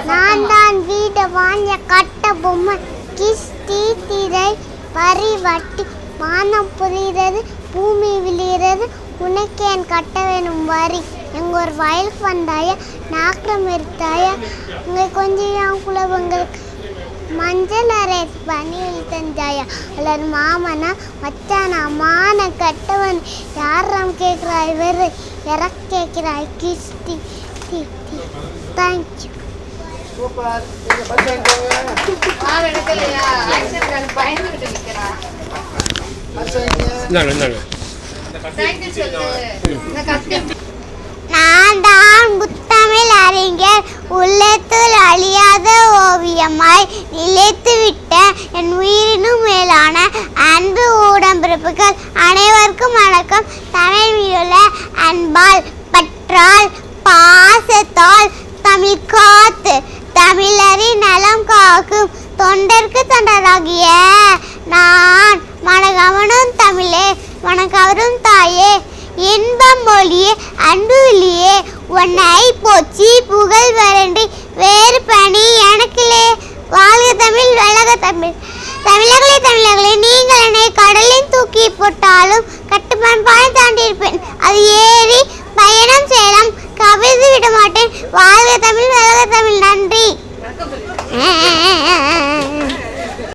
நான் தான் வீட வாங்க கட்ட பொம்மை கிஸ்தி திரை பறி வட்டி வானம் புரிகிறது பூமி விழுகிறது உனக்கு என் கட்ட வேணும் வரி எங்க ஒரு வயலுக்கு வந்தாயா நாக்கிரம் எடுத்தாயா இங்கே கொஞ்சம் குலவங்களுக்கு மஞ்சள் அரைச்சி பனியில் தந்தாயா அல்லது மாமனா மச்சானா மான கட்டவன் யாரம் கேட்குறாய் வெறு இறக்க கேட்குறாய் கிஸ்தி தி தி தேங்க்யூ சூப்பர் நான் தான் முத்தமிழ் அறிஞர் உள்ளத்தில் அழியாத ஓவியமாய் நிலைத்து விட்ட என் உயிரினும் மேலான அன்பு உடம்பிறப்புகள் அனைவருக்கும் வணக்கம். தமிழ் மீதுள்ள அன்பால் பற்றால் பாசத்தால் தமிழ் காத்து தமிழரின் நலம் காக்கும் தொண்டர்க்கு தொண்டராகிய நான் மனகவனும் தமிழே மனக்கவரும் தாயே இன்பம் மொழியே அன்பு இல்லையே உன்னை போற்றி புகழ் வரன்றி வேறு பணி எனக்கிலே வாழ்க தமிழ் வளக தமிழ் தமிழர்களே நீங்கள் என்னை கடலில் தூக்கி போட்டாலும் கட்டுமண்பானை தாண்டி இருப்பேன் அது